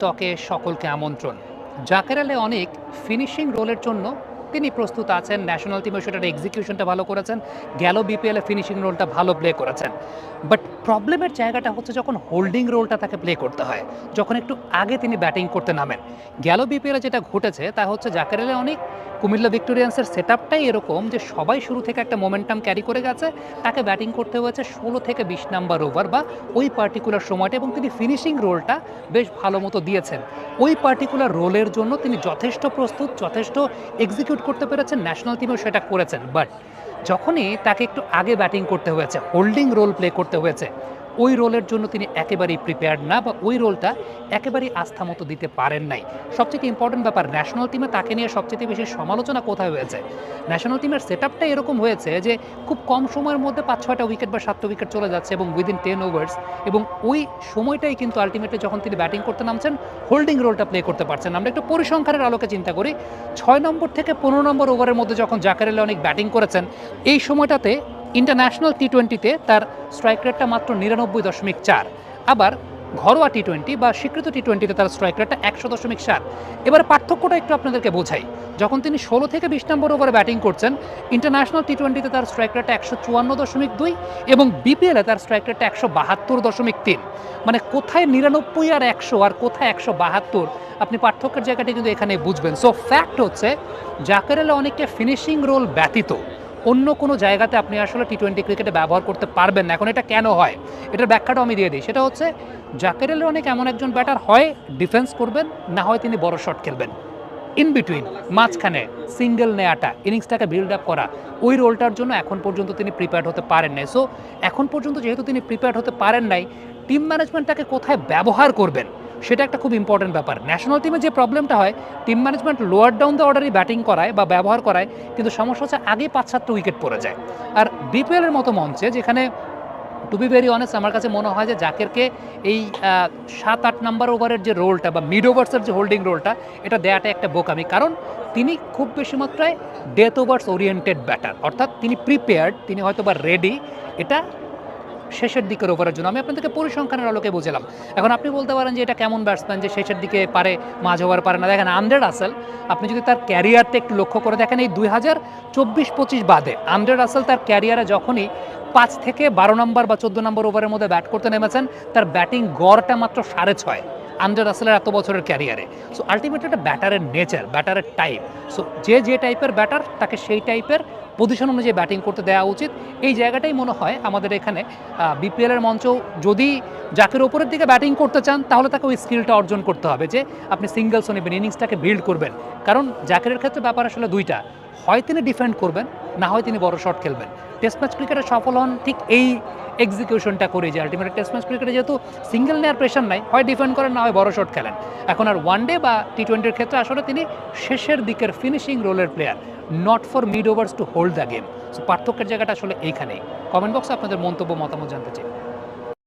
টকে সকলকে আমন্ত্রণ। জাকের আলী অনেক ফিনিশিং রোলের জন্য তিনি প্রস্তুত আছেন। ন্যাশনাল টিমে সেটার এক্সিকিউশনটা ভালো করেছেন, গেল বিপিএলে ফিনিশিং রোলটা ভালো প্লে করেছেন। বাট প্রবলেমের জায়গাটা হচ্ছে যখন হোল্ডিং রোলটা তাকে প্লে করতে হয়, যখন একটু আগে তিনি ব্যাটিং করতে নামেন। গেল বিপিএলে যেটা ঘটেছে তা হচ্ছে জাকের আলী অনেক কুমিল্লা ভিক্টোরিয়ান্সের সেট আপটাই এরকম যে সবাই শুরু থেকে একটা মোমেন্টাম ক্যারি করে গেছে, তাকে ব্যাটিং করতে হয়েছে 16 থেকে 20 নাম্বার ওভার বা ওই পার্টিকুলার সময়টা, এবং তিনি ফিনিশিং রোলটা বেশ ভালো মতো দিয়েছেন। ওই পার্টিকুলার রোলের জন্য তিনি যথেষ্ট প্রস্তুত, যথেষ্ট এক্সিকিউট করতে পেরেছেন, ন্যাশনাল টিমেও সেটা করেছেন। বাট যখনই তাকে একটু আগে ব্যাটিং করতে হয়েছে, হোল্ডিং রোল প্লে করতে হয়েছে, ওই রোলের জন্য তিনি একেবারেই প্রিপেয়ার্ড না, বা ওই রোলটা একেবারেই আস্থা মতো দিতে পারেন নাই। সবচেয়ে ইম্পর্টেন্ট ব্যাপার, ন্যাশনাল টিমে তাকে নিয়ে সবচেয়ে বেশি সমালোচনা কোথায় হয়েছে? ন্যাশনাল টিমের সেট আপটা এরকম হয়েছে যে খুব কম সময়ের মধ্যে 5-6টা উইকেট বা 7টা উইকেট চলে যাচ্ছে, এবং উইদিন 10 ওভার্স, এবং ওই সময়টাই কিন্তু আলটিমেটলি যখন তিনি ব্যাটিং করতে নামছেন, হোল্ডিং রোলটা প্লে করতে পারছেন। আমরা একটু পরিসংখ্যানের আলোকে চিন্তা করি, 6 নম্বর থেকে 15 নম্বর ওভারের মধ্যে যখন জাকের আলী অনেক ব্যাটিং করেছেন, এই সময়টাতে ইন্টারন্যাশনাল টি-20-তে তার স্ট্রাইক রেটটা মাত্র 99.4। আবার ঘরোয়া টি-20 বা স্বীকৃত টি-20-তে তার স্ট্রাইক রেটটা 100.7। এবার পার্থক্যটা একটু আপনাদেরকে বোঝাই। যখন তিনি 16 থেকে 20 নম্বর ওভারে ব্যাটিং করছেন, ইন্টারন্যাশনাল টি-20-তে তার স্ট্রাইক রেটটা 154.2, এবং বিপিএলে তার স্ট্রাইক রেটটা 172.3। মানে কোথায় 99 আর 100 আর কোথায় 172, আপনি পার্থক্যের জায়গাটি কিন্তু এখানে বুঝবেন। সো ফ্যাক্ট হচ্ছে জাকের আলী অনেককে ফিনিশিং রোল ব্যতীত অন্য কোনো জায়গাতে আপনি আসলে টি-20 ক্রিকেটে ব্যবহার করতে পারবেন না। এখন এটা কেন হয়, এটার ব্যাখ্যাটাও আমি দিয়ে দিই। সেটা হচ্ছে জাকের আলী অনেক এমন একজন ব্যাটার, হয় ডিফেন্স করবেন, না হয় তিনি বড় শট খেলবেন। ইন বিটুইন, মাঝখানে সিঙ্গেল নেয়াটা, ইনিংসটাকে বিল্ড আপ করা, ওই রোলটার জন্য এখন পর্যন্ত তিনি প্রিপেয়ার্ড হতে পারেন নাই। সো এখন পর্যন্ত যেহেতু তিনি প্রিপেয়ার্ড হতে পারেন নাই, টিম ম্যানেজমেন্ট তাকে কোথায় ব্যবহার করবেন সেটা একটা খুব ইম্পর্টেন্ট ব্যাপার। ন্যাশনাল টিমে যে প্রবলেমটা হয়, team management lower down the অর্ডারই ব্যাটিং করায় বা ব্যবহার করায়, কিন্তু সমস্যা হচ্ছে আগে 5-7টা উইকেট পড়ে যায়। আর বিপিএলের মতো মঞ্চে, যেখানে টু বি ভেরি অনেস্ট আমার কাছে মনে হয় যে জাকেরকে এই 7-8 নাম্বার ওভারের যে রোলটা বা মিড ওভার্সের যে হোল্ডিং রোলটা, এটা দেয়াটা একটা বোকামি। কারণ তিনি খুব বেশি মাত্রায় ডেথ ওভার্স ওরিয়েন্টেড ব্যাটার, অর্থাৎ তিনি প্রিপেয়ার্ড, তিনি হয়তো বা রেডি এটা শেষের দিকের ওভারের জন্য। আমি আপনাদেরকে পরিসংখ্যানের আলোকে বুঝলাম। এখন আপনি বলতে পারেন যে এটা কেমন ব্যাটসম্যান যে শেষের দিকে পারে, মাঝ ওভার পারে না। দেখেন আন্দ্রে রাসেল, আপনি যদি তার ক্যারিয়ারটা একটু লক্ষ্য করে দেখেন, এই 2024-25 বাদে আন্দ্রে রাসেল তার ক্যারিয়ারে যখনই 5 থেকে 12 নম্বর বা 14 নম্বর ওভারের মধ্যে ব্যাট করতে নেমেছেন, তার ব্যাটিং গড়টা মাত্র 6.5 আন্দ্রে রাসেলের এত বছরের ক্যারিয়ারে। সো আলটিমেটলি একটা ব্যাটারের নেচার, ব্যাটারের টাইপ। সো যে টাইপের ব্যাটার, তাকে সেই টাইপের পজিশন অনুযায়ী ব্যাটিং করতে দেওয়া উচিত। এই জায়গাটাই মনে হয় আমাদের এখানে বিপিএলের মঞ্চ, যদি জাকের ওপরের দিকে ব্যাটিং করতে চান, তাহলে তাকে ওই স্কিলটা অর্জন করতে হবে যে আপনি সিঙ্গেলসও নেবেন, ইনিংসটাকে বিল্ড করবেন। কারণ জাকেরের ক্ষেত্রে ব্যাপার আসলে দুইটা, হয় তিনি ডিফেন্ড করবেন, না হয় তিনি বড় শট খেলবেন। টেস্ট ম্যাচ ক্রিকেটে সফল হন ঠিক এই এক্সিকিউশনটা করে, যে আলটিমেটলি টেস্ট ম্যাচ ক্রিকেটে যেহেতু সিঙ্গেল নেওয়ার প্রেশার নাই, হয় ডিফেন্ড করেন, না হয় বড় শট খেলেন। এখন আর ওয়ানডে বা টি-20-র ক্ষেত্রে আসলে তিনি শেষের দিকের ফিনিশিং রোলের player, not for mid ওভার্স to hold the game. So পার্থক্যের জায়গাটা আসলে এইখানেই। কমেন্ট বক্সে আপনাদের মন্তব্য, মতামত জানতে চাই।